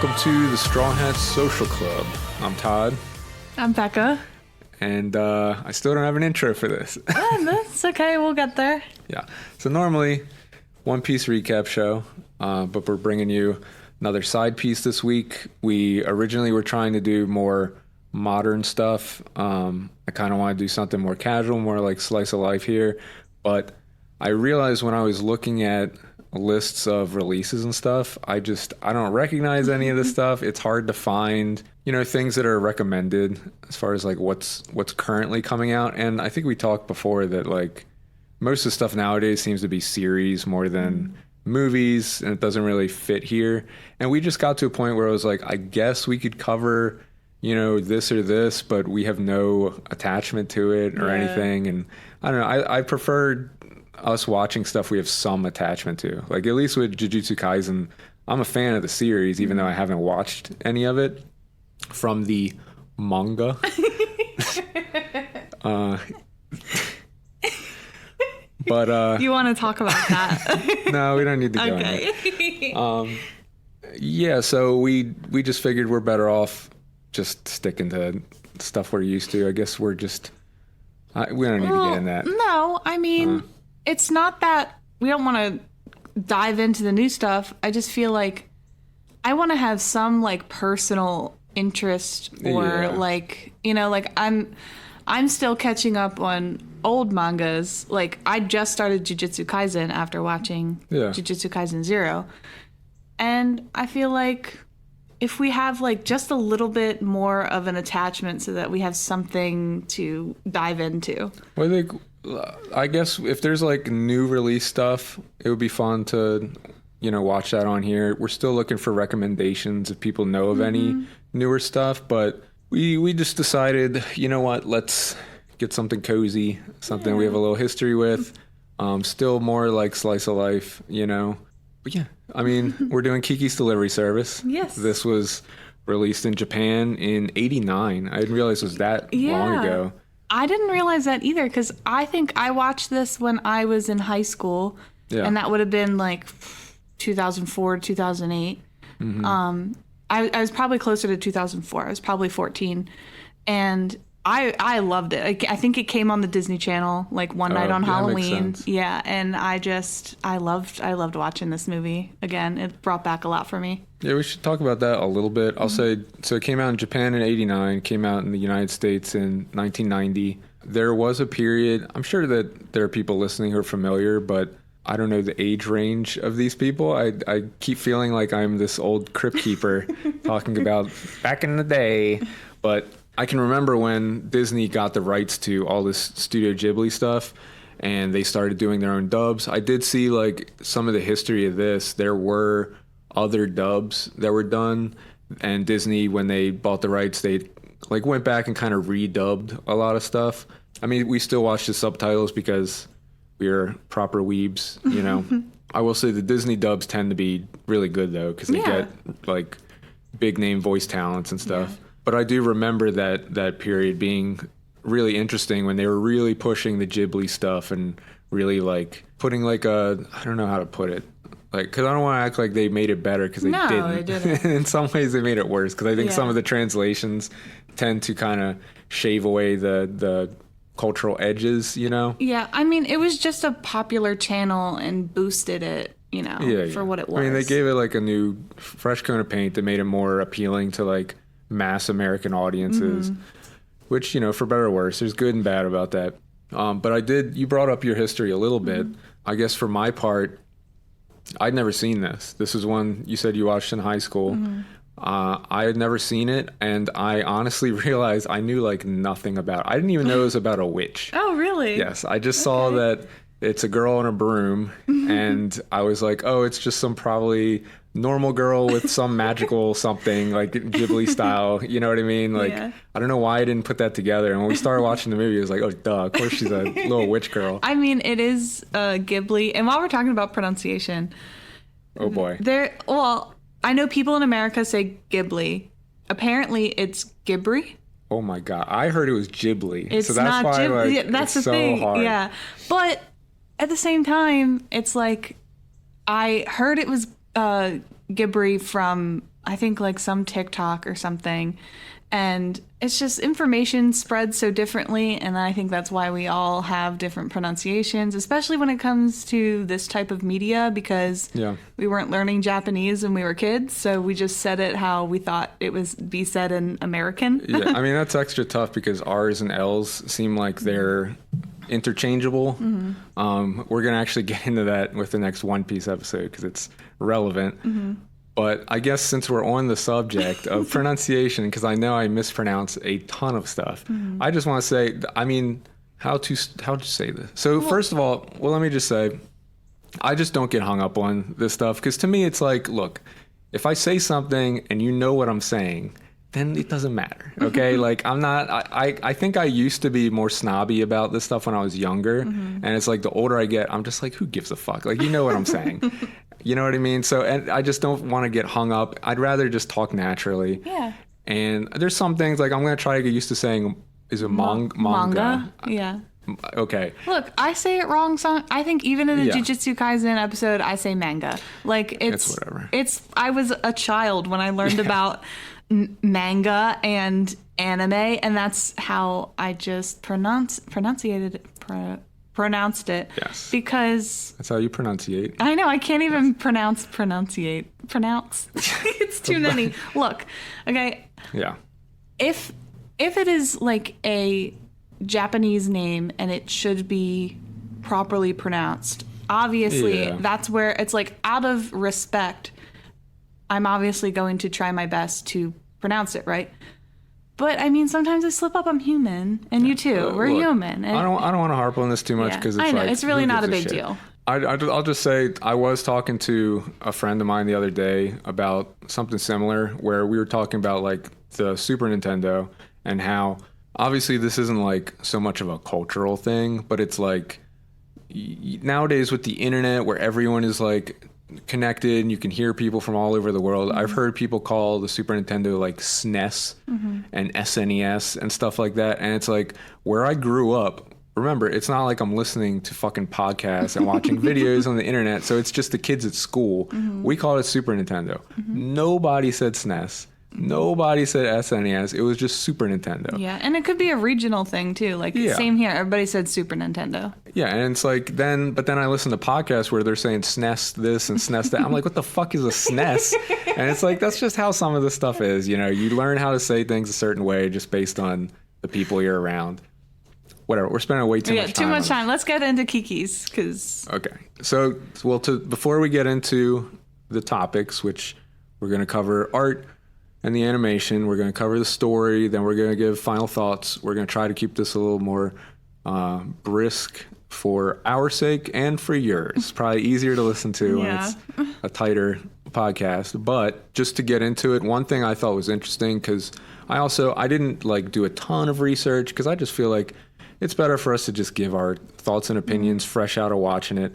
welcome to the Straw Hats Social Club. I'm Todd. I'm Becca. And I still don't have an intro for this. That's okay, we'll get there. Yeah. So normally, One Piece recap show, but we're bringing you another side piece this week. We originally were trying to do more modern stuff. I kind of want to do something more casual, more like slice of life here. But I realized when I was looking at lists of releases and stuff, I don't recognize any of this stuff. It's hard to find, things that are recommended as far as like what's currently coming out. And I think we talked before that like most of the stuff nowadays seems to be series more than movies, and it doesn't really fit here. And we just got to a point where I was like, I guess we could cover, this or this, but we have no attachment to it or anything. And I don't know, I prefer us watching stuff we have some attachment to. Like at least with Jujutsu Kaisen, I'm a fan of the series, even though I haven't watched any of it from the manga. But you want to talk about that? No, we don't need to go Okay. Yeah, so we just figured we're better off just sticking to stuff we're used to. I guess we don't need to get in that. No, I mean, it's not that we don't want to dive into the new stuff. I just feel like I want to have some like personal interest or like I'm still catching up on old mangas. Like I just started Jujutsu Kaisen after watching Jujutsu Kaisen 0. And I feel like if we have like just a little bit more of an attachment so that we have something to dive into. Well, I guess if there's like new release stuff, it would be fun to, watch that on here. We're still looking for recommendations if people know of any newer stuff, but we just decided, let's get something cozy, something we have a little history with. Still more like slice of life, But yeah, I mean, we're doing Kiki's Delivery Service. Yes. This was released in Japan in '89. I didn't realize it was that long ago. I didn't realize that either because I think I watched this when I was in high school, and that would have been like 2004 to 2008. I was probably closer to 2004. I was probably 14, and I loved it. I think it came on the Disney Channel like one night on Halloween. Yeah, and I loved watching this movie again. It brought back a lot for me. Yeah, we should talk about that a little bit. I'll say, so it came out in Japan in '89, came out in the United States in 1990. There was a period, I'm sure that there are people listening who are familiar, but I don't know the age range of these people. I keep feeling like I'm this old crypt keeper talking about back in the day, but I can remember when Disney got the rights to all this Studio Ghibli stuff and they started doing their own dubs. I did see like some of the history of this. There were other dubs that were done, and Disney, when they bought the rights, they like went back and kind of redubbed a lot of stuff. I mean, we still watch the subtitles because we're proper weebs, I will say the Disney dubs tend to be really good though, because they get like big name voice talents and stuff. Yeah. But I do remember that period being really interesting when they were really pushing the Ghibli stuff and really like putting like I don't know how to put it. Like, because I don't want to act like they made it better because they didn't. No, they didn't. In some ways they made it worse because I think some of the translations tend to kind of shave away the cultural edges, Yeah, I mean, it was just a popular channel and boosted it, for what it was. I mean, they gave it like a new fresh coat of paint that made it more appealing to like mass American audiences, which, for better or worse, there's good and bad about that. But you brought up your history a little bit. I guess for my part, I'd never seen this. This is one you said you watched in high school. I had never seen it, and I honestly realized I knew like nothing about it. I didn't even know it was about a witch. Oh, really? Yes, I just saw that it's a girl on a broom, and I was like, oh, it's just some probably normal girl with some magical something, like Ghibli style, you know what I mean? Like, I don't know why I didn't put that together. And when we started watching the movie, it was like, oh, duh, of course she's a little witch girl. I mean, it is Ghibli. And while we're talking about pronunciation... Oh, boy. I know people in America say Ghibli. Apparently, it's Ghibli. Oh, my God. I heard it was Ghibli. It's so that's not why, Ghibli. like, that's it's the thing. Hard. Yeah. But at the same time, it's like I heard it was Ghibli from I think like some TikTok or something. And it's just information spreads so differently. And I think that's why we all have different pronunciations, especially when it comes to this type of media, because we weren't learning Japanese when we were kids. So we just said it how we thought it was be said in American. Yeah, I mean, that's extra tough because R's and L's seem like they're interchangeable. We're going to actually get into that with the next One Piece episode because it's relevant. But I guess since we're on the subject of pronunciation, because I know I mispronounce a ton of stuff, I just want to say, I mean, how to say this? So first of all, let me just say, I just don't get hung up on this stuff because to me, it's like, look, if I say something and you know what I'm saying, then it doesn't matter. Okay. Like I think I used to be more snobby about this stuff when I was younger. And it's like the older I get, I'm just like, who gives a fuck? Like, you know what I'm saying? You know what I mean? So, and I just don't want to get hung up. I'd rather just talk naturally. Yeah. And there's some things like I'm going to try to get used to saying, is it manga? Yeah. Okay. Look, I say it wrong. I think even in the Jujutsu Kaisen episode, I say manga. Like it's whatever. I was a child when I learned about manga and anime, and that's how I just pronounced it. Yes. Because that's how you pronunciate. I know, I can't even pronounce. It's too many. Look, okay. Yeah. If it is like a Japanese name and it should be properly pronounced, obviously that's where it's like, out of respect, I'm obviously going to try my best to pronounce it right. But I mean, sometimes I slip up. I'm human, and you too. We're human. And, I don't want to harp on this too much because I know it's really not a big deal. I'll just say I was talking to a friend of mine the other day about something similar where we were talking about like the Super Nintendo and how obviously this isn't like so much of a cultural thing, but it's like nowadays with the internet where everyone is like connected and you can hear people from all over the world. I've heard people call the Super Nintendo like SNES and SNES and stuff like that. And it's like where I grew up, remember, it's not like I'm listening to fucking podcasts and watching videos on the internet. So it's just the kids at school. We called it Super Nintendo. Nobody said SNES. Nobody said SNES. It was just Super Nintendo. Yeah, and it could be a regional thing too. Like same here. Everybody said Super Nintendo. Yeah, and it's like but then I listen to podcasts where they're saying SNES this and SNES that. I'm like, what the fuck is a SNES? And it's like that's just how some of this stuff is. You know, you learn how to say things a certain way just based on the people you're around. Whatever. We're spending way too much time. Yeah, too much time. Let's get into Kiki's Okay. So, before we get into the topics, which we're going to cover art and the animation, we're going to cover the story, then we're going to give final thoughts. We're going to try to keep this a little more brisk for our sake and for yours. Probably easier to listen to when it's a tighter podcast. But just to get into it, one thing I thought was interesting, because I didn't like do a ton of research, because I just feel like it's better for us to just give our thoughts and opinions fresh out of watching it.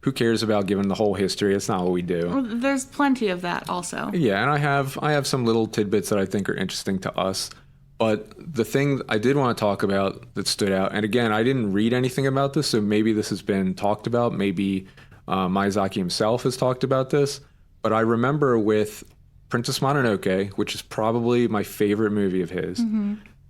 Who cares about giving the whole history? It's not what we do. Well, there's plenty of that also. Yeah, and I have some little tidbits that I think are interesting to us. But the thing I did want to talk about that stood out, and again, I didn't read anything about this, so maybe this has been talked about. Maybe Miyazaki himself has talked about this. But I remember with Princess Mononoke, which is probably my favorite movie of his,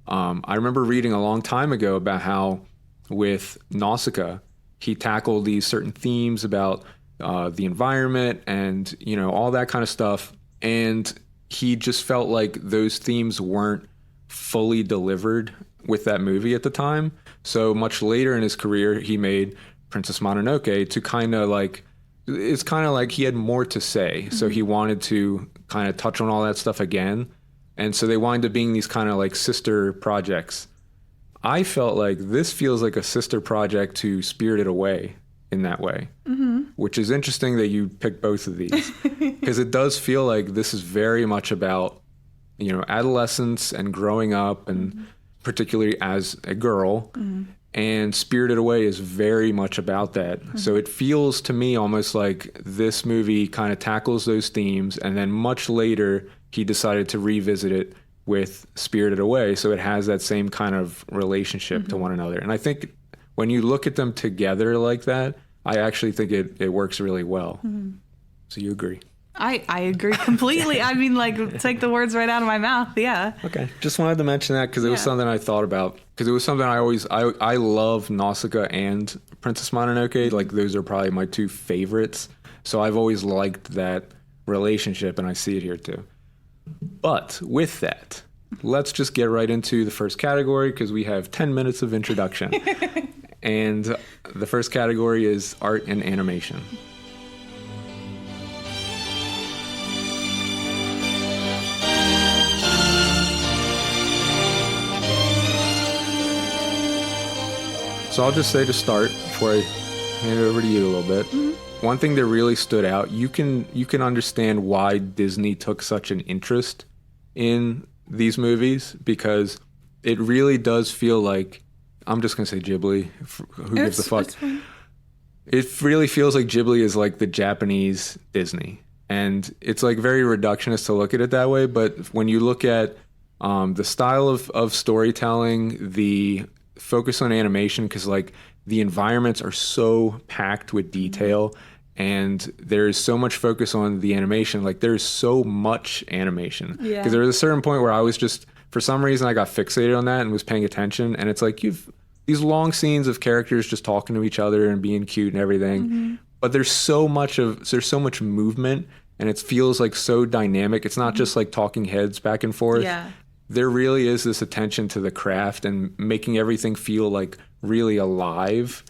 I remember reading a long time ago about how with Nausicaa, he tackled these certain themes about the environment and, you know, all that kind of stuff. And he just felt like those themes weren't fully delivered with that movie at the time. So much later in his career, he made Princess Mononoke to kind of like, it's kind of like he had more to say. So he wanted to kind of touch on all that stuff again. And so they wind up being these kind of like sister projects. I felt like this feels like a sister project to Spirited Away in that way, which is interesting that you picked both of these, because it does feel like this is very much about, you know, adolescence and growing up, and particularly as a girl. And Spirited Away is very much about that. So it feels to me almost like this movie kind of tackles those themes, and then much later he decided to revisit it with Spirited Away. So it has that same kind of relationship to one another. And I think when you look at them together like that, I actually think it works really well. So you agree? I agree completely. I mean, like, take the words right out of my mouth. Yeah. Okay. Just wanted to mention that because it was something I thought about. Because it was something I love Nausicaa and Princess Mononoke. Like, those are probably my two favorites. So I've always liked that relationship, and I see it here too. But with that, let's just get right into the first category because we have 10 minutes of introduction. And the first category is art and animation. So I'll just say to start, before I hand it over to you a little bit, one thing that really stood out, you can understand why Disney took such an interest in these movies, because it really does feel like, I'm just going to say Ghibli, who gives a fuck? It really feels like Ghibli is like the Japanese Disney. And it's like very reductionist to look at it that way, but when you look at the style of storytelling, the focus on animation, because like the environments are so packed with detail and there's so much focus on the animation. Like there's so much animation, because there was a certain point where I was just, for some reason, I got fixated on that and was paying attention. And it's like you've these long scenes of characters just talking to each other and being cute and everything, but there's so much movement and it feels like so dynamic. It's not just like talking heads back and forth. There really is this attention to the craft and making everything feel like really alive.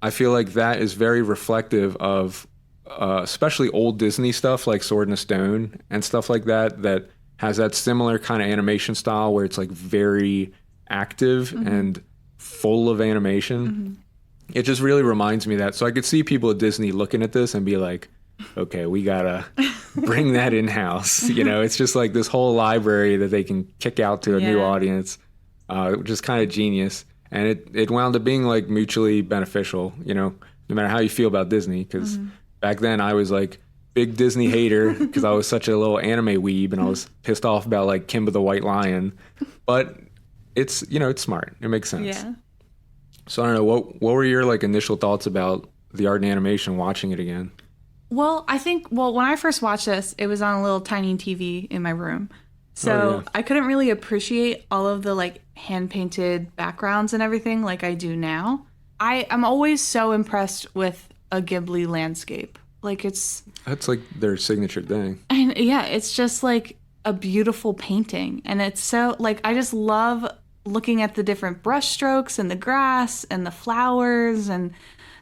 I feel like that is very reflective of especially old Disney stuff like Sword in the Stone and stuff like that, that has that similar kind of animation style where it's like very active and full of animation. It just really reminds me of that. So I could see people at Disney looking at this and be like, okay, we gotta bring that in-house. You know, it's just like this whole library that they can kick out to a new audience, which is kind of genius. And it wound up being like mutually beneficial, you know, no matter how you feel about Disney. Because back then I was like big Disney hater because I was such a little anime weeb and I was pissed off about like Kimba the White Lion. But it's, you know, it's smart. It makes sense. So I don't know, what were your like initial thoughts about the art and animation watching it again? Well, I think, when I first watched this, it was on a little tiny TV in my room. So I couldn't really appreciate all of the like hand-painted backgrounds and everything like I do now. I'm always so impressed with a Ghibli landscape. Like that's like their signature thing. And yeah, it's just like a beautiful painting. And it's so like, I just love looking at the different brush strokes and the grass and the flowers, and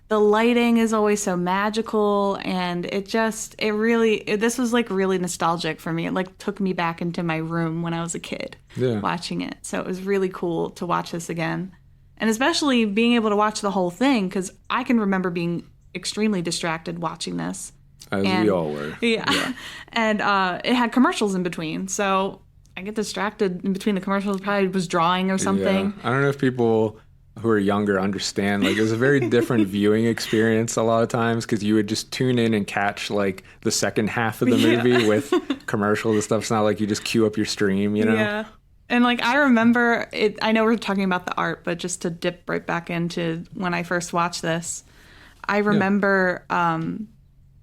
the lighting is always so magical, and this was like really nostalgic for me. It like took me back into my room when I was a kid watching it. So it was really cool to watch this again. And especially being able to watch the whole thing, because I can remember being extremely distracted watching this. As we all were. Yeah. And it had commercials in between. So I get distracted in between the commercials, probably was drawing or something. Yeah. I don't know if people who are younger understand, like it was a very different viewing experience a lot of times, because you would just tune in and catch like the second half of the movie with commercials and stuff. It's not like you just queue up your stream, you know? Yeah. And like I remember it, I know we're talking about the art, but just to dip right back into when I first watched this, I remember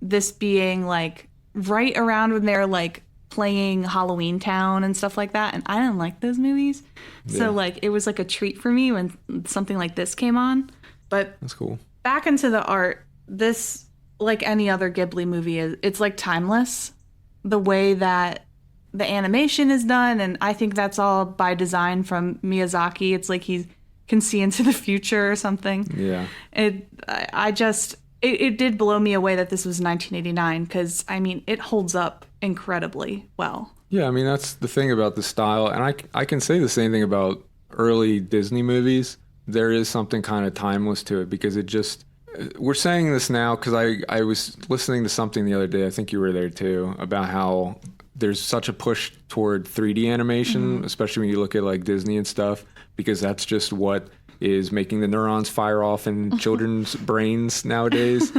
this being like right around when they're like playing Halloween Town and stuff like that, and I didn't like those movies. So like it was like a treat for me when something like this came on. But that's cool. Back into the art, this, like any other Ghibli movie, it's like timeless. The way that the animation is done, and I think that's all by design from Miyazaki. It's like he can see into the future or something. Yeah. It did blow me away that this was 1989, because I mean it holds up incredibly well. Yeah, I mean that's the thing about the style, and I can say the same thing about early Disney movies. There is something kind of timeless to it, because it just, we're saying this now because I was listening to something the other day, I think you were there too, about how there's such a push toward 3D animation, especially when you look at like Disney and stuff, because that's just what is making the neurons fire off in children's brains nowadays.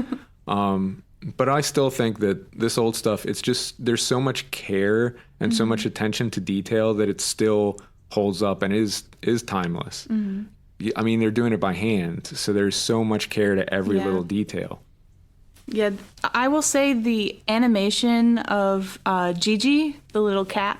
But I still think that this old stuff, it's just, there's so much care and so much attention to detail that it still holds up and is timeless. I mean, they're doing it by hand, so there's so much care to every little detail. Yeah, I will say the animation of Gigi, the little cat,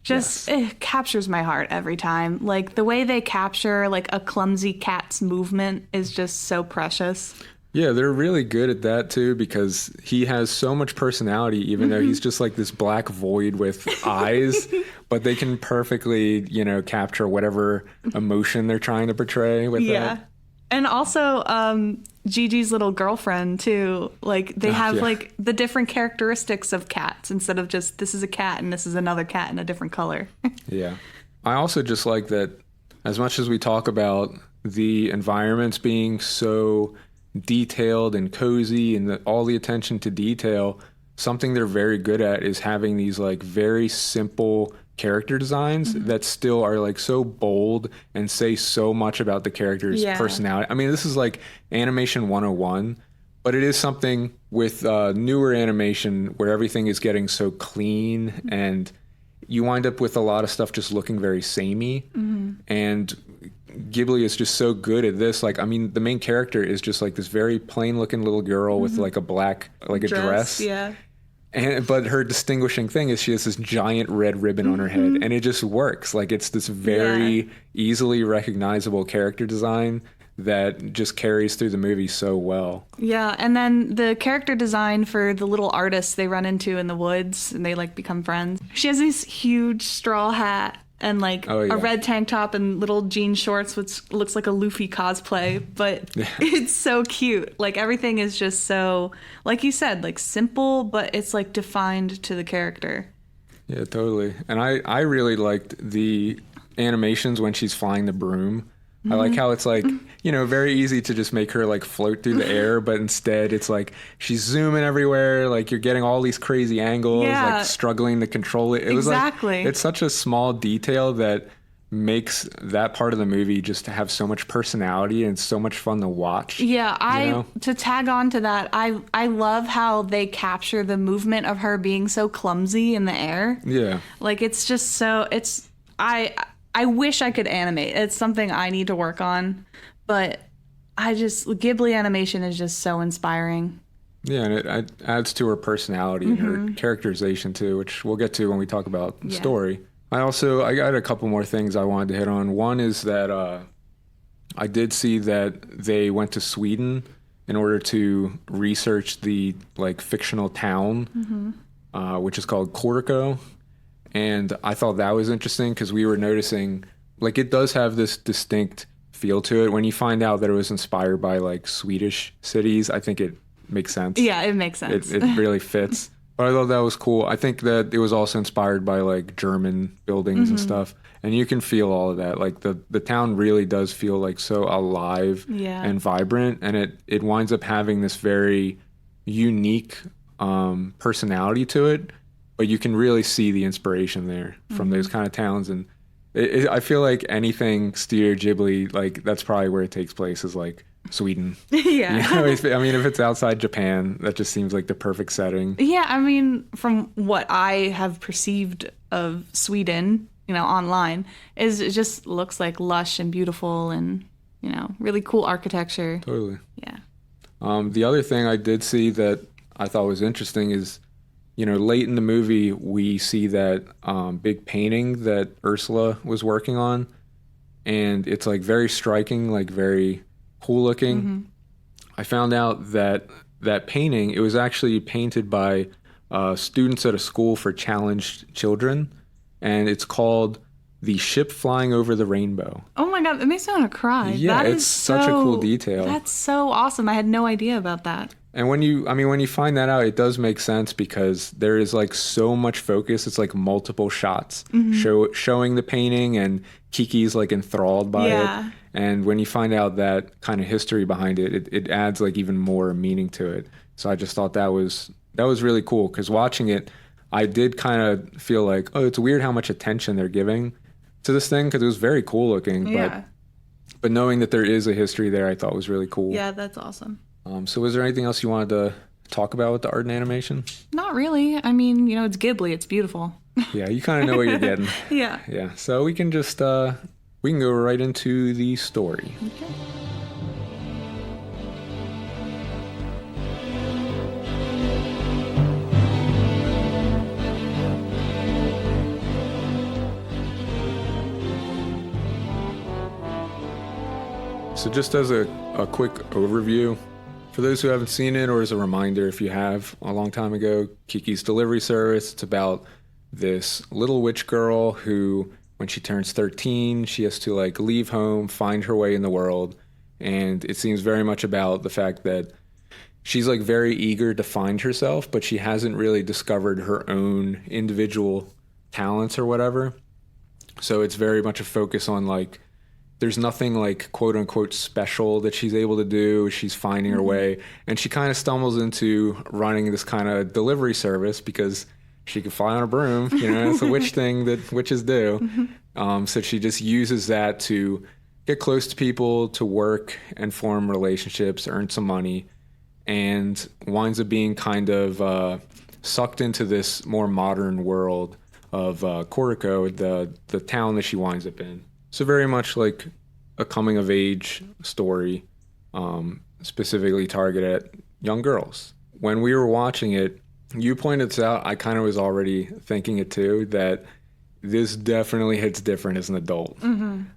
just it captures my heart every time. Like the way they capture like a clumsy cat's movement is just so precious. Yeah, they're really good at that too because he has so much personality, even though he's just like this black void with eyes, but they can perfectly, capture whatever emotion they're trying to portray with that. And also, Gigi's little girlfriend too. Like they have like the different characteristics of cats instead of just this is a cat and this is another cat in a different color. Yeah. I also just like that as much as we talk about the environments being so detailed and cozy and all the attention to detail, something they're very good at is having these like very simple character designs that still are like so bold and say so much about the character's personality. I mean, this is like animation 101, but it is something with newer animation where everything is getting so clean and you wind up with a lot of stuff just looking very samey. And Ghibli is just so good at this. Like, I mean, the main character is just like this very plain looking little girl with like a black, like a dress. Yeah. But her distinguishing thing is she has this giant red ribbon on her head, and it just works. Like it's this very easily recognizable character design that just carries through the movie so well. Yeah, and then the character design for the little artists they run into in the woods and they like become friends. She has this huge straw hat and like a red tank top and little jean shorts, which looks like a Luffy cosplay, but it's so cute. Like everything is just so, like you said, like simple, but it's like defined to the character. Yeah, totally. And I really liked the animations when she's flying the broom. I like how it's like, very easy to just make her like float through the air, but instead it's like she's zooming everywhere. Like you're getting all these crazy angles, like struggling to control it. It was like, it's such a small detail that makes that part of the movie just to have so much personality and so much fun to watch. Yeah, to tag on to that, I love how they capture the movement of her being so clumsy in the air. Yeah. Like it's just so, I wish I could animate. It's something I need to work on, but Ghibli animation is just so inspiring. Yeah, and it adds to her personality and her characterization too, which we'll get to when we talk about the story. I got a couple more things I wanted to hit on. One is that I did see that they went to Sweden in order to research the like fictional town, which is called Korko. And I thought that was interesting because we were noticing, like, it does have this distinct feel to it. When you find out that it was inspired by, like, Swedish cities, I think it makes sense. Yeah, it makes sense. It really fits. But I thought that was cool. I think that it was also inspired by, like, German buildings and stuff. And you can feel all of that. Like, the town really does feel, like, so alive and vibrant. And it winds up having this very unique personality to it. But you can really see the inspiration there from those kind of towns. And I feel like anything Studio Ghibli, like that's probably where it takes place is like Sweden. Yeah. If it's outside Japan, that just seems like the perfect setting. Yeah, I mean, from what I have perceived of Sweden, online, is it just looks like lush and beautiful and, really cool architecture. Totally. Yeah. The other thing I did see that I thought was interesting is, late in the movie, we see that big painting that Ursula was working on, and it's like very striking, like very cool looking. I found out that painting, it was actually painted by students at a school for challenged children, and it's called The Ship Flying Over the Rainbow. Oh my God, it makes me want to cry. Yeah, it's such a cool detail. That's so awesome. I had no idea about that. And when you find that out, it does make sense because there is like so much focus. It's like multiple shots showing the painting, and Kiki's like enthralled by it. And when you find out that kind of history behind it, it adds like even more meaning to it. So I just thought that was really cool because watching it, I did kind of feel like, oh, it's weird how much attention they're giving to this thing because it was very cool looking. Yeah. But knowing that there is a history there, I thought was really cool. Yeah, that's awesome. So was there anything else you wanted to talk about with the art and animation? Not really. I mean, it's Ghibli. It's beautiful. Yeah, you kind of know what you're getting. Yeah. Yeah. So we can just we can go right into the story. Okay. So just as a quick overview, for those who haven't seen it, or as a reminder if you have, a long time ago, Kiki's Delivery Service, it's about this little witch girl who, when she turns 13, she has to like leave home, find her way in the world. And it seems very much about the fact that she's like very eager to find herself, but she hasn't really discovered her own individual talents or whatever. So it's very much a focus on like, there's nothing like quote unquote special that she's able to do. She's finding her way, and she kind of stumbles into running this kind of delivery service because she can fly on a broom. You know, it's a witch thing that witches do. So she just uses that to get close to people, to work and form relationships, earn some money, and winds up being kind of sucked into this more modern world of Corico, the town that she winds up in. So very much like a coming of age story, specifically targeted at young girls. When we were watching it, you pointed this out, I kind of was already thinking it too, that this definitely hits different as an adult.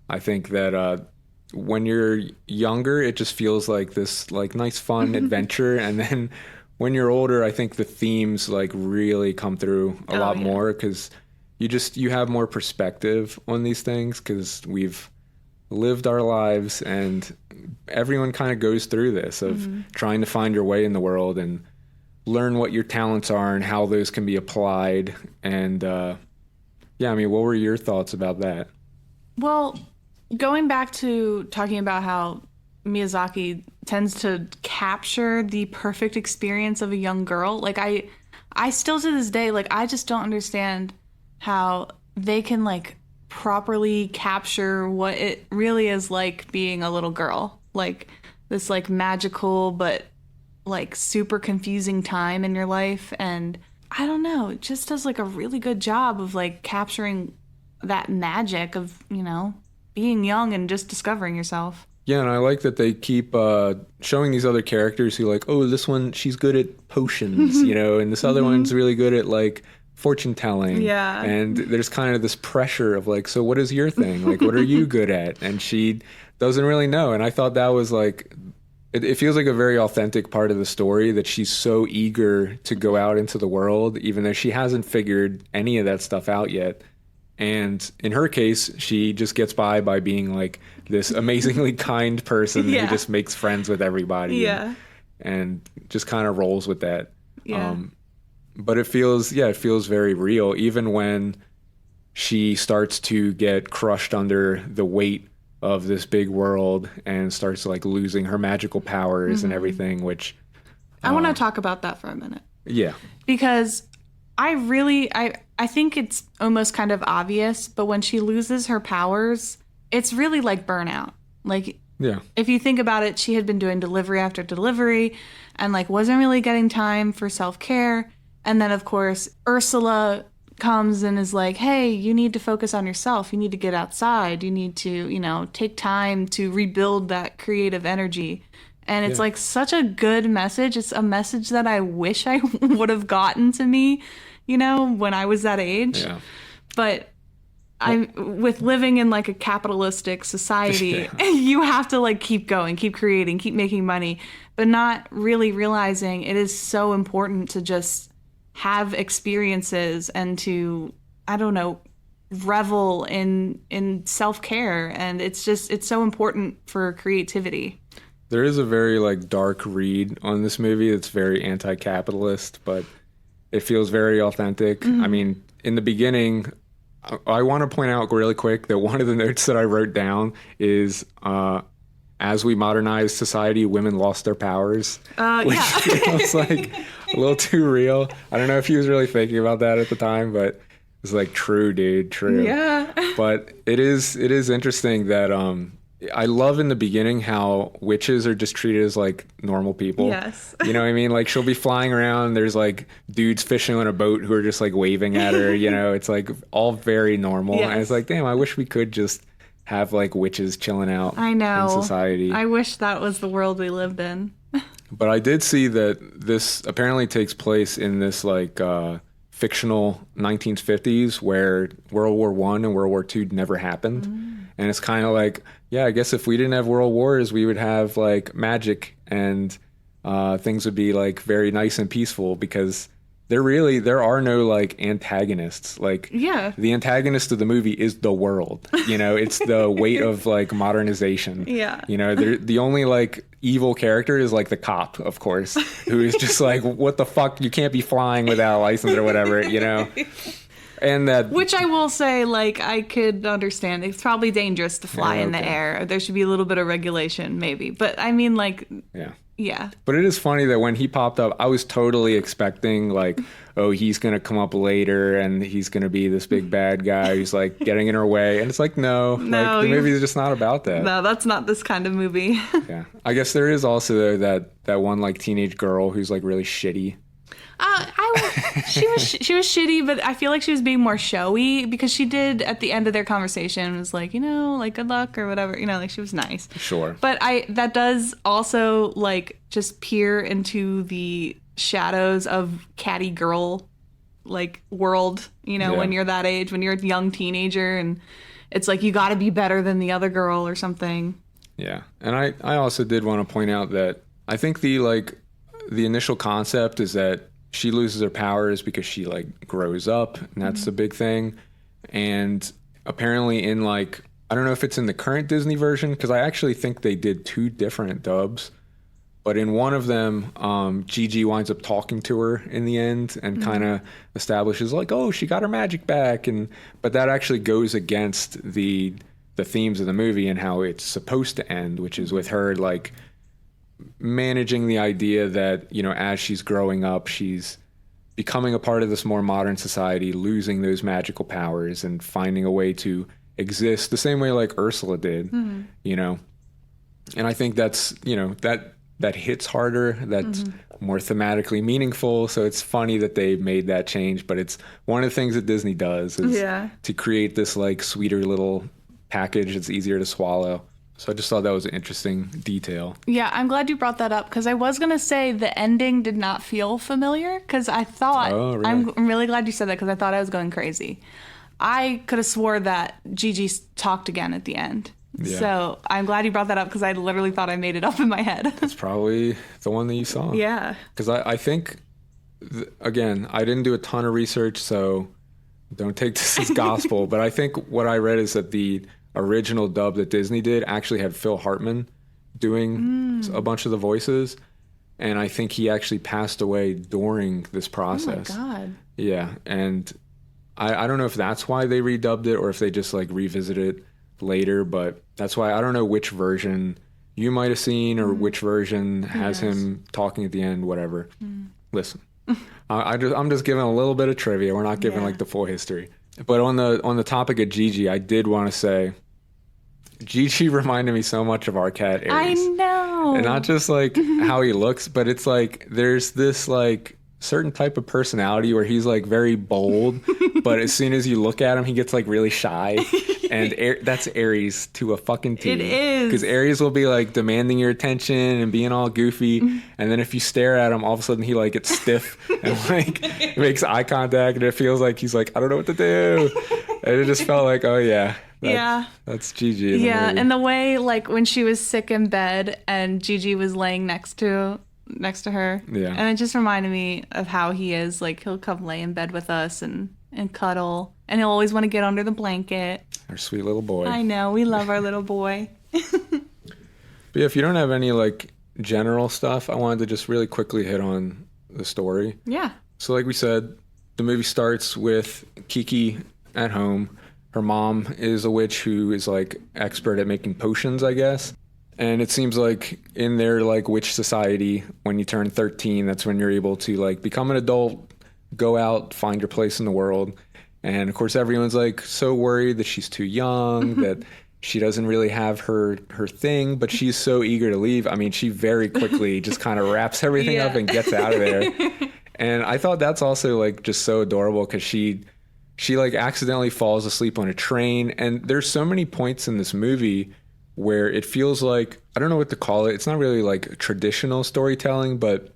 I think that when you're younger, it just feels like this like nice fun adventure, and then when you're older, I think the themes like really come through a lot more, because you have more perspective on these things, because we've lived our lives, and everyone kind of goes through this of trying to find your way in the world and learn what your talents are and how those can be applied. And yeah, I mean, what were your thoughts about that? Well, going back to talking about how Miyazaki tends to capture the perfect experience of a young girl, like I still to this day, like I just don't understand how they can like properly capture what it really is like being a little girl, like this like magical but like super confusing time in your life. And I don't know, it just does like a really good job of like capturing that magic of, you know, being young and just discovering yourself. Yeah, and I like that they keep showing these other characters who like, oh, this one, she's good at potions, you know, and this other one's really good at like fortune telling. Yeah. And there's kind of this pressure of like, so what is your thing? Like, what are you good at? And she doesn't really know. And I thought that was like, it feels like a very authentic part of the story, that she's so eager to go out into the world, even though she hasn't figured any of that stuff out yet. And in her case, she just gets by being like this amazingly kind person who just makes friends with everybody and just kind of rolls with that. Yeah. But it feels very real, even when she starts to get crushed under the weight of this big world and starts like losing her magical powers and everything, which I want to talk about that for a minute. Yeah. Because I think it's almost kind of obvious, but when she loses her powers, it's really like burnout. Like, yeah, if you think about it, she had been doing delivery after delivery and like wasn't really getting time for self-care. And then of course, Ursula comes and is like, hey, you need to focus on yourself. You need to get outside. You need to, you know, take time to rebuild that creative energy. And it's like such a good message. It's a message that I wish I would have gotten to me, you know, when I was that age. Yeah. But with living in like a capitalistic society, you have to like keep going, keep creating, keep making money, but not really realizing it is so important to just have experiences and to, I don't know, revel in self-care. And it's so important for creativity. There is a very like dark read on this movie. It's very anti-capitalist, but it feels very authentic. I mean, in the beginning, I want to point out really quick that one of the notes that I wrote down is, as we modernize society, women lost their powers. Which feels like a little too real. I don't know if he was really thinking about that at the time, but it's like, true, dude, true. Yeah. But it is interesting that I love in the beginning how witches are just treated as like normal people. Yes. You know what I mean? Like she'll be flying around. There's like dudes fishing on a boat who are just like waving at her. You know, it's like all very normal. Yes. And it's like, damn, I wish we could just have like witches chilling out in society. I wish that was the world we lived in. But I did see that this apparently takes place in this like fictional 1950s where World War One and World War Two never happened. And it's kind of like, yeah, I guess if we didn't have world wars, we would have like magic and things would be like very nice and peaceful, because there are no like antagonists. Like, Yeah. the antagonist of the movie is the world. You know, it's the weight of like modernization. Yeah. You know, the only like evil character is like the cop, of course, who is just like, what the fuck? You can't be flying without a license or whatever, you know? And that, Which I will say, like, I could understand. It's probably dangerous to fly in the okay. air. There should be a little bit of regulation, maybe. But I mean, like, yeah. yeah. But it is funny that when he popped up, I was totally expecting like, oh, he's going to come up later and he's going to be this big bad guy who's like getting in her way. And it's like, no, like the movie is just not about that. No, that's not this kind of movie. Yeah. I guess there is also though that one like teenage girl who's like really shitty. She was shitty, but I feel like she was being more showy, because she did at the end of their conversation was like, you know, like good luck or whatever, you know, like she was nice. Sure. But that does also like just peer into the shadows of catty girl like world, you know, when you're that age, when you're a young teenager, and it's like you got to be better than the other girl or something. Yeah. And I also did want to point out that I think the initial concept is that she loses her powers because she like grows up, and that's the big thing. And apparently in like, I don't know if it's in the current Disney version, because I actually think they did 2 different dubs. But in one of them, Gigi winds up talking to her in the end and kind of establishes like, oh, she got her magic back. But that actually goes against the themes of the movie and how it's supposed to end, which is with her like managing the idea that, you know, as she's growing up, she's becoming a part of this more modern society, losing those magical powers and finding a way to exist the same way like Ursula did, you know. And I think that's, you know, that hits harder, that's more thematically meaningful. So it's funny that they made that change, but it's one of the things that Disney does is to create this like sweeter little package that's easier to swallow. So I just thought that was an interesting detail. Yeah, I'm glad you brought that up, because I was going to say the ending did not feel familiar, because I thought, Oh, really? I'm really glad you said that, because I thought I was going crazy. I could have swore that Gigi talked again at the end. Yeah. So I'm glad you brought that up, because I literally thought I made it up in my head. It's probably the one that you saw. Yeah. Because I think, again, I didn't do a ton of research, so don't take this as gospel, but I think what I read is that the original dub that Disney did actually had Phil Hartman doing a bunch of the voices, and I think he actually passed away during this process. Oh my God. Yeah, and I don't know if that's why they redubbed it or if they just like revisited it later, but that's why I don't know which version you might have seen or which version has him talking at the end, whatever. Listen, I'm just giving a little bit of trivia. We're not giving like the full history. But on the topic of Gigi, I did want to say Gigi reminded me so much of our cat Aries. I know. And not just like how he looks, but it's like there's this like certain type of personality where he's like very bold, but as soon as you look at him, he gets like really shy. And that's Aries to a fucking T. It is. Because Aries will be like demanding your attention and being all goofy. And then if you stare at him, all of a sudden he like gets stiff and like makes eye contact. And it feels like he's like, I don't know what to do. And it just felt like, oh yeah. That's Gigi. Yeah. And the way like when she was sick in bed and Gigi was laying next to her. Yeah. And it just reminded me of how he is. Like he'll come lay in bed with us and cuddle. And he'll always want to get under the blanket. Our sweet little boy. I know. We love our little boy. But yeah, if you don't have any like general stuff, I wanted to just really quickly hit on the story. Yeah. So like we said, the movie starts with Kiki at home. Her mom is a witch who is like expert at making potions, I guess. And it seems like in their like witch society, when you turn 13, that's when you're able to like become an adult, go out, find your place in the world. And of course, everyone's like so worried that she's too young, that she doesn't really have her thing, but she's so eager to leave. I mean, she very quickly just kind of wraps everything up and gets out of there. And I thought that's also like just so adorable because she like accidentally falls asleep on a train. And there's so many points in this movie where it feels like, I don't know what to call it. It's not really like traditional storytelling, but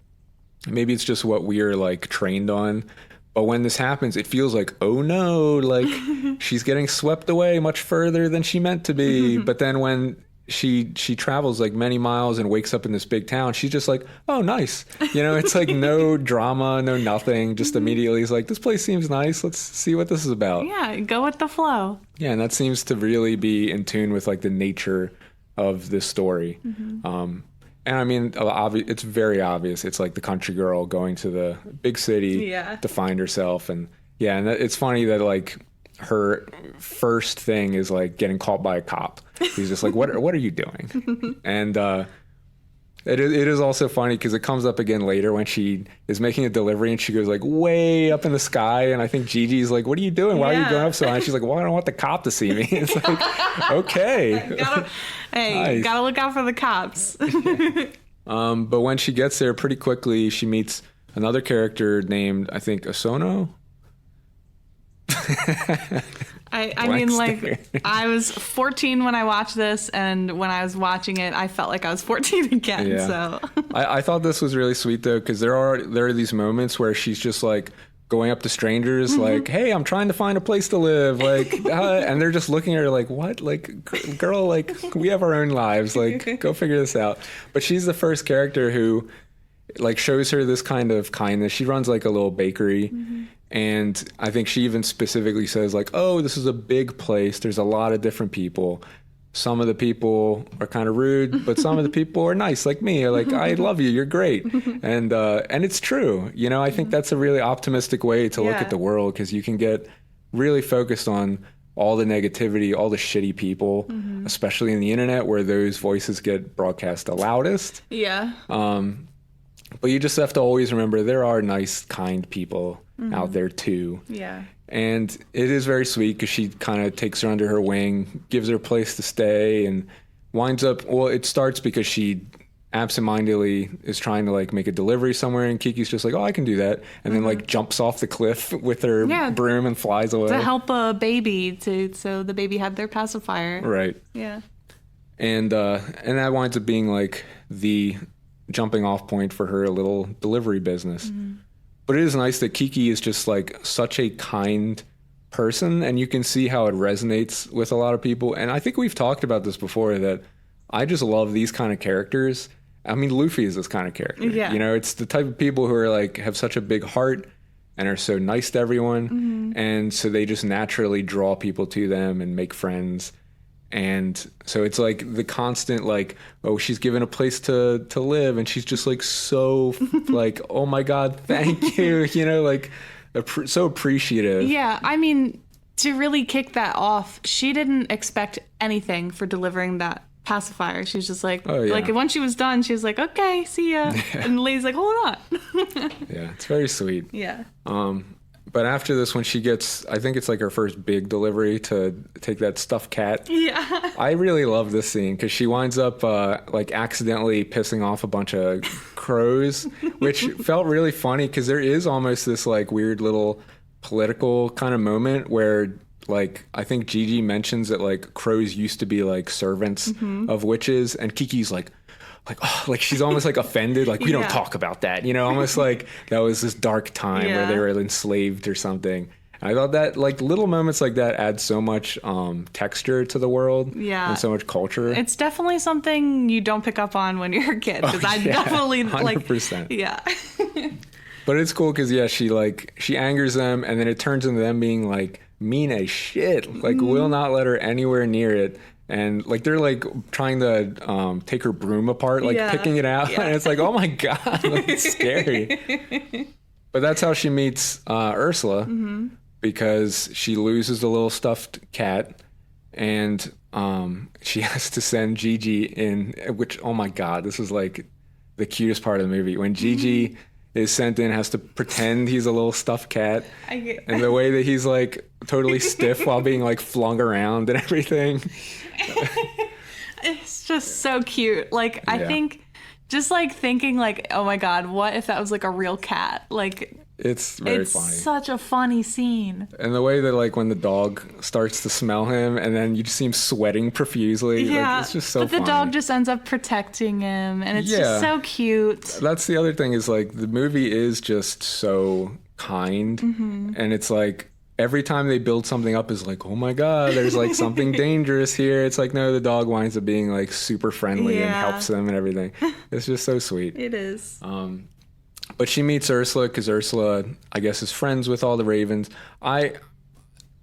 maybe it's just what we are like trained on. But when this happens, it feels like, oh no, like she's getting swept away much further than she meant to be. But then when she travels like many miles and wakes up in this big town, she's just like, oh, nice. It's like no drama, no nothing. Just immediately is like, this place seems nice. Let's see what this is about. Yeah, go with the flow. Yeah, and that seems to really be in tune with like the nature of this story. And I mean, it's very obvious. It's like the country girl going to the big city to find herself. And and it's funny that like her first thing is like getting caught by a cop. He's just like, what are you doing? And it is also funny because it comes up again later when she is making a delivery and she goes like way up in the sky. And I think Gigi's like, what are you doing? Why are you going up so high? And she's like, well, I don't want the cop to see me. It's like, okay. Gotta look out for the cops. But when she gets there, pretty quickly, she meets another character named, I think, Osono. I mean, like, I was 14 when I watched this, and when I was watching it, I felt like I was 14 again. Yeah. So I thought this was really sweet though, because there are these moments where she's just like going up to strangers, like, "Hey, I'm trying to find a place to live," like, and they're just looking at her like, "What? Like, girl, like, we have our own lives. Like, go figure this out." But she's the first character who, like, shows her this kind of kindness. She runs like a little bakery. And I think she even specifically says like, oh, this is a big place. There's a lot of different people. Some of the people are kind of rude, but some of the people are nice, like me. Like, I love you. You're great. And it's true. I think that's a really optimistic way to look at the world, because you can get really focused on all the negativity, all the shitty people, especially in the internet where those voices get broadcast the loudest. Yeah. But you just have to always remember there are nice, kind people out there too. Yeah. And it is very sweet because she kind of takes her under her wing, gives her a place to stay, and winds up, well, it starts because she absentmindedly is trying to like make a delivery somewhere, and Kiki's just like, oh, I can do that. And then like jumps off the cliff with her broom and flies away. To help a baby, so the baby had their pacifier. Right. Yeah. And that winds up being like the jumping off point for her little delivery business. But it is nice that Kiki is just like such a kind person, and you can see how it resonates with a lot of people. And I think we've talked about this before, that I just love these kind of characters. I mean, Luffy is this kind of character. Yeah. It's the type of people who are like, have such a big heart and are so nice to everyone. And so they just naturally draw people to them and make friends. And so it's like the constant like, oh, she's given a place to live, and she's just like so like, oh my God, thank you, like so appreciative. Yeah, I mean, to really kick that off, she didn't expect anything for delivering that pacifier. She was just like, like once she was done, she was like, okay, see ya. And the lady's like, hold on. Yeah, it's very sweet. Yeah. But after this, when she gets, I think it's like her first big delivery to take that stuffed cat. Yeah. I really love this scene because she winds up like accidentally pissing off a bunch of crows, which felt really funny because there is almost this like weird little political kind of moment where like I think Gigi mentions that like crows used to be like servants of witches, and Kiki's like, oh, like she's almost like offended, like we don't talk about that, almost like that was this dark time where they were enslaved or something. And I thought that like little moments like that add so much texture to the world, and so much culture. It's definitely something you don't pick up on when you're a kid, because I definitely 100%. Yeah. But it's cool because she angers them, and then it turns into them being like mean as shit, like will not let her anywhere near it. And like they're like trying to take her broom apart, like picking it out, and it's like, oh my God, like, it's scary. But that's how she meets Ursula, because she loses the little stuffed cat, and she has to send Gigi in. Which, oh my God, this is like the cutest part of the movie when Gigi is sent in, has to pretend he's a little stuffed cat, and the way that he's like totally stiff while being like flung around and everything. It's just so cute. Like, I think just like thinking like, oh my God, what if that was like a real cat? Like, it's very funny. It's such a funny scene. And the way that like when the dog starts to smell him and then you just see him sweating profusely. Like, it's just so funny. But the dog just ends up protecting him, and it's just so cute. That's the other thing is like the movie is just so kind. And it's like every time they build something up is like, oh my God, there's like something dangerous here. It's like, no, the dog winds up being like super friendly and helps them and everything. It's just so sweet. It is. But she meets Ursula because Ursula, I guess, is friends with all the ravens.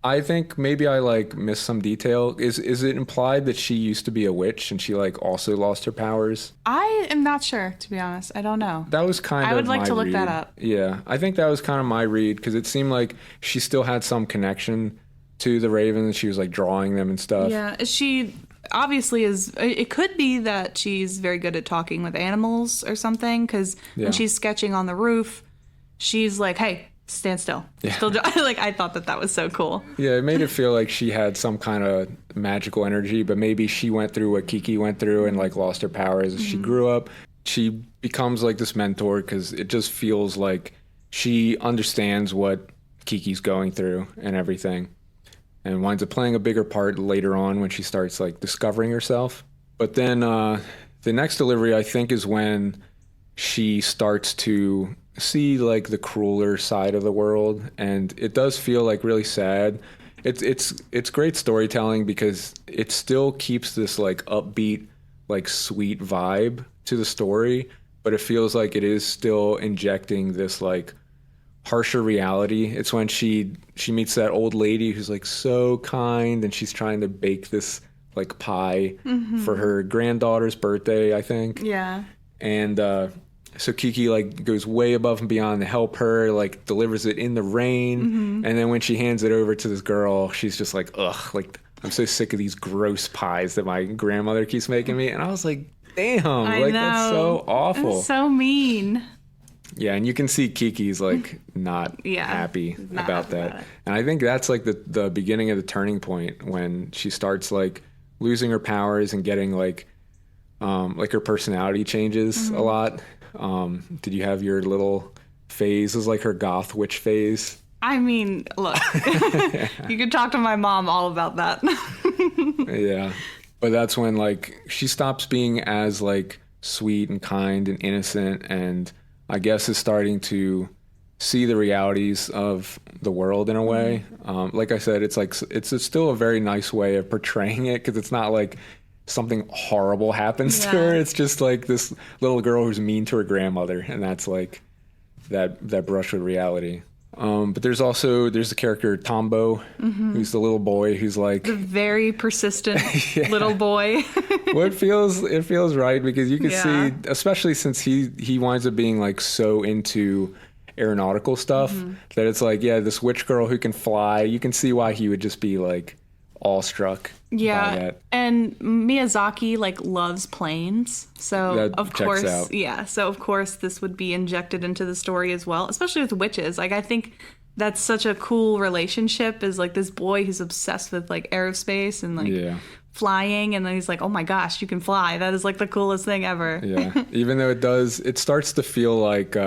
I think maybe I like missed some detail. Is it implied that she used to be a witch and she like also lost her powers? I am not sure, to be honest. I don't know. That was kind of I would like my to look read. that up. Yeah, I think that was kind of my read because it seemed like she still had some connection to the ravens. She was like drawing them and stuff. Yeah, she obviously is. It could be that she's very good at talking with animals or something because when she's sketching on the roof, she's like, hey, stand still. Yeah. Like, I thought that was so cool. Yeah, it made it feel like she had some kind of magical energy, but maybe she went through what Kiki went through and like lost her powers as she grew up. She becomes like this mentor because it just feels like she understands what Kiki's going through and everything, and winds up playing a bigger part later on when she starts like discovering herself. But then the next delivery, I think, is when she starts to see like the crueler side of the world, and it does feel like really sad. It's great storytelling because it still keeps this like upbeat, like sweet vibe to the story, but it feels like it is still injecting this like harsher reality. It's when she meets that old lady who's like so kind, and she's trying to bake this like pie for her granddaughter's birthday, I think. Yeah. And so Kiki like goes way above and beyond to help her, like delivers it in the rain. And then when she hands it over to this girl, she's just like, ugh, like I'm so sick of these gross pies that my grandmother keeps making me. And I was like, damn, like that's so awful. That's so mean. Yeah, and you can see Kiki's like not happy about that. And I think that's like the beginning of the turning point when she starts like losing her powers and getting like her personality changes a lot. Did you have your little phase? It was like her goth witch phase. I mean, look, you could talk to my mom all about that. Yeah. But that's when like she stops being as like sweet and kind and innocent, and I guess is starting to see the realities of the world in a way. Like I said, it's like it's still a very nice way of portraying it because it's not like something horrible happens to her. It's just like this little girl who's mean to her grandmother, and that's like that brush with reality. But there's the character Tombo, who's the little boy who's like the very persistent little boy. Well, it feels right because you can see, especially since he winds up being like so into aeronautical stuff that it's like, this witch girl who can fly. You can see why he would just be like awestruck. Yeah, by that. And Miyazaki like loves planes, so That of checks course, out. so of course this would be injected into the story as well, especially with witches. Like I think that's such a cool relationship. Is like this boy who's obsessed with like aerospace and like flying, and then he's like, oh my gosh, you can fly. That is like the coolest thing ever. Yeah, even though it starts to feel like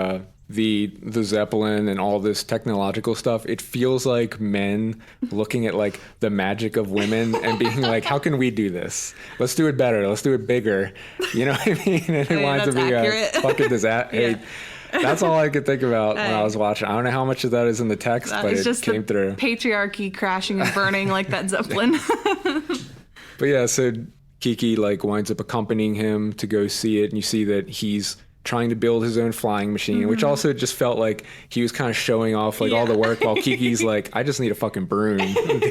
the Zeppelin and all this technological stuff, it feels like men looking at like the magic of women and being like, how can we do this? Let's do it better. Let's do it bigger. You know what I mean? And it winds up being a fucking disaster. Hey, that's all I could think about when I was watching. I don't know how much of that is in the text, but it just came through. Patriarchy crashing and burning like that Zeppelin. But yeah, so Kiki like winds up accompanying him to go see it, and you see that he's trying to build his own flying machine, which also just felt like he was kind of showing off like all the work while Kiki's like, I just need a fucking broom,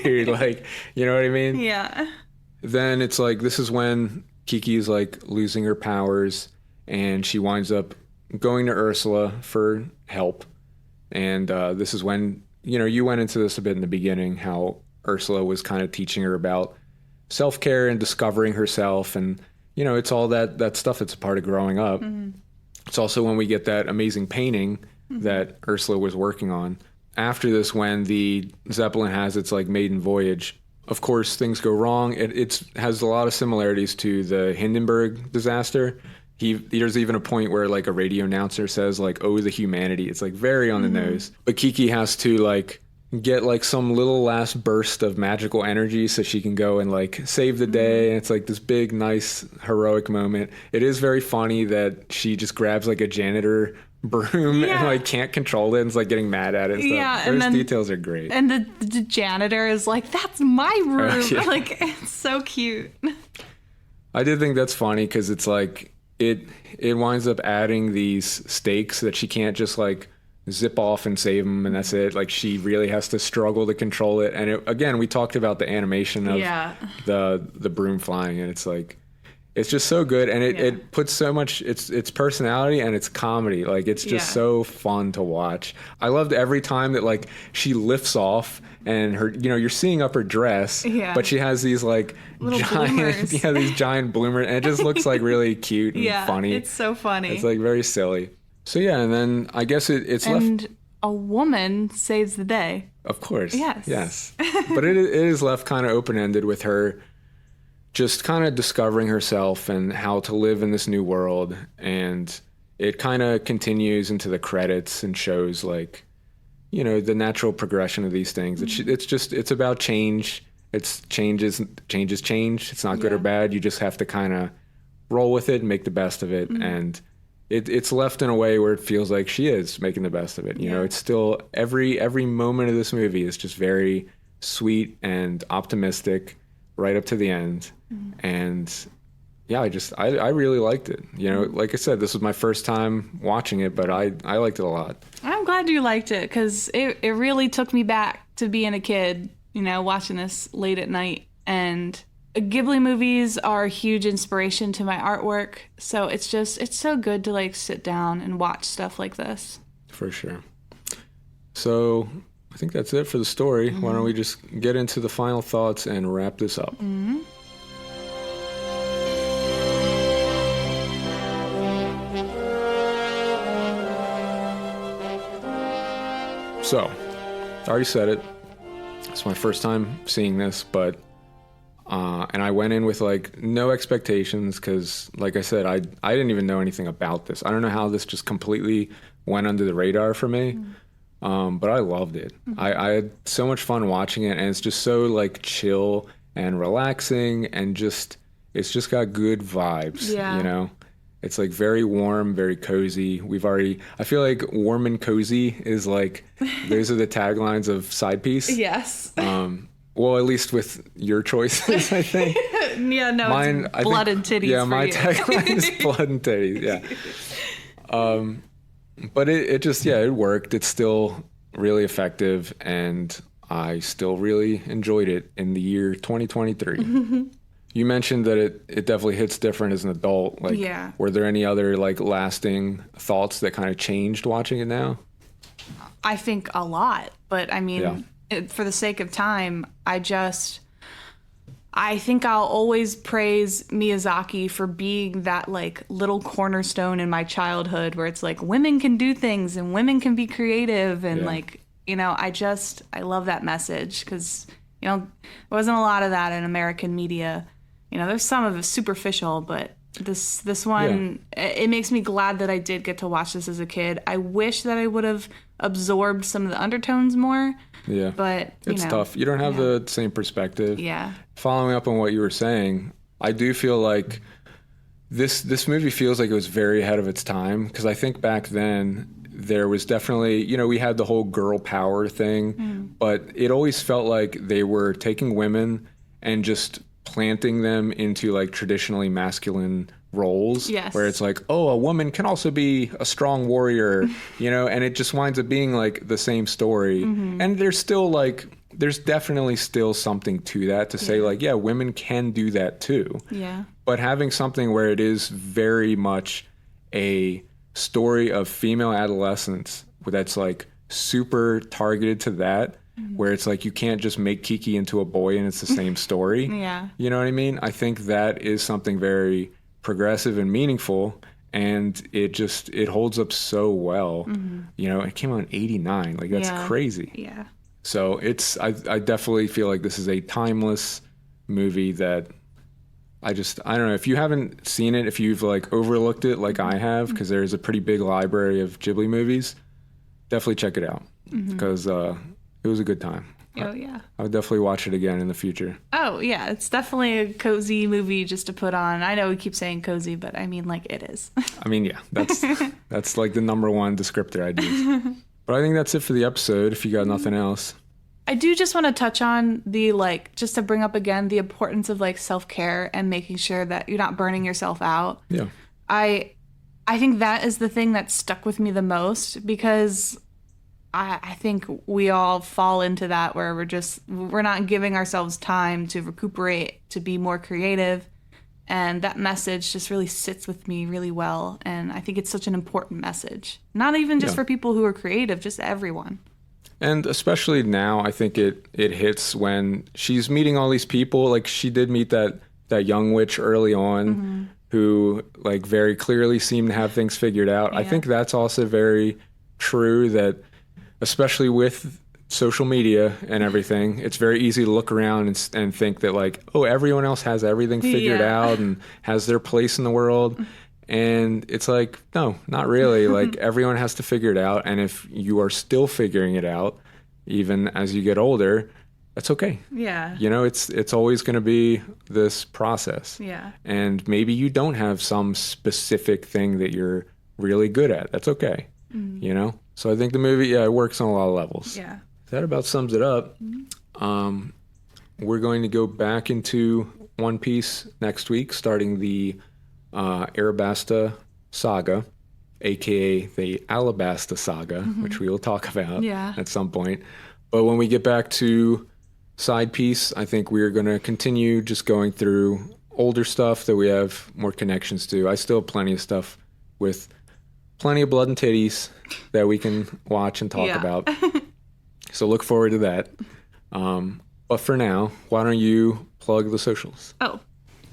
dude. Like, you know what I mean? Yeah. Then it's like, this is when Kiki's like losing her powers, and she winds up going to Ursula for help. And this is when, you went into this a bit in the beginning, how Ursula was kind of teaching her about self-care and discovering herself. And, it's all that stuff that's a part of growing up. It's also when we get that amazing painting that Ursula was working on. After this, when the Zeppelin has its like maiden voyage, of course things go wrong. It has a lot of similarities to the Hindenburg disaster. There's even a point where like a radio announcer says like, "Oh, the humanity." It's like very on the nose. But Kiki has to like get like some little last burst of magical energy so she can go and like save the day. And it's like this big, nice, heroic moment. It is very funny that she just grabs like a janitor broom and like can't control it and is like getting mad at it and stuff. Yeah, Those details are great. And the janitor is like, that's my room. Yeah. Like, it's so cute. I did think that's funny because it's like it winds up adding these stakes that she can't just like zip off and save them and that's it. Like she really has to struggle to control it. And again, we talked about the animation of the broom flying, and it's like it's just so good, and it puts so much its personality and its comedy. Like it's just so fun to watch. I loved every time that like she lifts off and her, you're seeing up her dress, but she has these like little giant, bloomers. these giant bloomers, and it just looks like really cute and funny. It's so funny. It's like very silly. So yeah, and then I guess it's left. And a woman saves the day. Of course. Yes. But it is left kind of open ended with her just kind of discovering herself and how to live in this new world, and it kind of continues into the credits and shows like the natural progression of these things. It's about change. It's change. It's not good or bad. You just have to kind of roll with it and make the best of it. And it's left in a way where it feels like she is making the best of it. It's still every moment of this movie is just very sweet and optimistic right up to the end. And yeah, I really liked it. Like I said, this was my first time watching it, but I liked it a lot. I'm glad you liked it because it really took me back to being a kid, watching this late at night. And Ghibli movies are a huge inspiration to my artwork. So it's so good to like sit down and watch stuff like this. For sure. So I think that's it for the story. Why don't we just get into the final thoughts and wrap this up? So, I already said it. It's my first time seeing this, but and I went in with like no expectations because, like I said, I didn't even know anything about this. I don't know how this just completely went under the radar for me, but I loved it. I had so much fun watching it, and it's just so like chill and relaxing, and it's just got good vibes. It's like very warm, very cozy. I feel like warm and cozy is like, those are the taglines of Side Piece. Yes. Well, at least with your choices, I think. Mine, it's blood and titties. Yeah, my tagline is blood and titties, but it just, it worked. It's still really effective, and I still really enjoyed it in the year 2023. You mentioned that it definitely hits different as an adult. Like, were there any other like lasting thoughts that kind of changed watching it now? I think a lot, but I mean, for the sake of time, I think I'll always praise Miyazaki for being that like little cornerstone in my childhood where it's like women can do things and women can be creative and I love that message because there wasn't a lot of that in American media. There's some of it superficial, but this one, it makes me glad that I did get to watch this as a kid. I wish that I would have absorbed some of the undertones more. Yeah, but it's tough. You don't have the same perspective. Yeah. Following up on what you were saying, I do feel like this movie feels like it was very ahead of its time, because I think back then there was definitely, we had the whole girl power thing, but it always felt like they were taking women and just planting them into like traditionally masculine roles, where it's like, oh, a woman can also be a strong warrior, and it just winds up being like the same story. And there's definitely still something to that to say like, yeah, women can do that too. Yeah. But having something where it is very much a story of female adolescence that's like super targeted to that, where it's like you can't just make Kiki into a boy and it's the same story. Yeah. You know what I mean? I think that is something very progressive and meaningful, and it holds up so well. It came out in 89. Like, that's crazy. Yeah. So I definitely feel like this is a timeless movie that I don't know, if you haven't seen it, if you've like overlooked it like I have, because there's a pretty big library of Ghibli movies, definitely check it out, because it was a good time. Oh, yeah. I would definitely watch it again in the future. Oh, yeah. It's definitely a cozy movie just to put on. I know we keep saying cozy, but I mean, like, it is. I mean, yeah, that's like the number one descriptor I'd use. But I think that's it for the episode, if you got nothing else. I do just want to touch on just to bring up again, the importance of, like, self-care and making sure that you're not burning yourself out. Yeah. I think that is the thing that stuck with me the most, because I think we all fall into that where we're not giving ourselves time to recuperate, to be more creative. And that message just really sits with me really well. And I think it's such an important message. Not even just for people who are creative, just everyone. And especially now, I think it hits when she's meeting all these people. Like, she did meet that young witch early on who, like, very clearly seemed to have things figured out. Yeah. I think that's also very true, that especially with social media and everything, it's very easy to look around and think that, like, oh, everyone else has everything figured out and has their place in the world. And it's like, no, not really. Like, everyone has to figure it out. And if you are still figuring it out, even as you get older, that's okay. Yeah. You know, it's always going to be this process. Yeah. And maybe you don't have some specific thing that you're really good at. That's okay. You know? So I think the movie, it works on a lot of levels. Yeah. That about sums it up. We're going to go back into One Piece next week, starting the Arabasta saga, aka the Alabasta saga, which we will talk about at some point. But when we get back to Side Piece, I think we're going to continue just going through older stuff that we have more connections to. I still have plenty of stuff with plenty of blood and titties that we can watch and talk about. So look forward to that. But for now, why don't you plug the socials? Oh,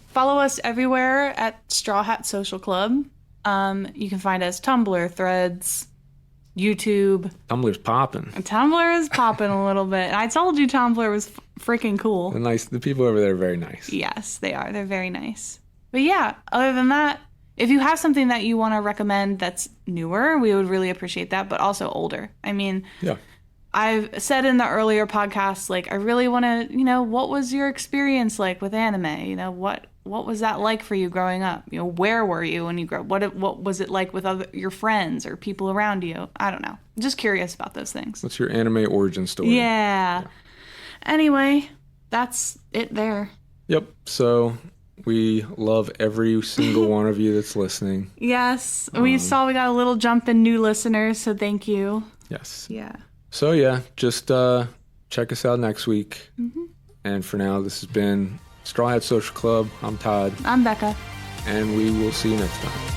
follow us everywhere at Straw Hat Social Club. You can find us Tumblr, Threads, YouTube. Tumblr's popping. Tumblr is popping a little bit. I told you Tumblr was freaking cool. The people over there are very nice. Yes, they are. They're very nice. But yeah, other than that, if you have something that you want to recommend that's newer, we would really appreciate that, but also older. I mean, I've said in the earlier podcasts, like, I really want to, what was your experience like with anime? What was that like for you growing up? Where were you when you grew up? What was it like with your friends or people around you? I don't know. I'm just curious about those things. What's your anime origin story? Yeah. Anyway, that's it there. Yep. So we love every single one of you that's listening. Yes. We saw we got a little jump in new listeners, so thank you. Yes. Yeah. So just check us out next week. And for now, this has been Straw Hat Social Club. I'm Todd. I'm Becca. And we will see you next time.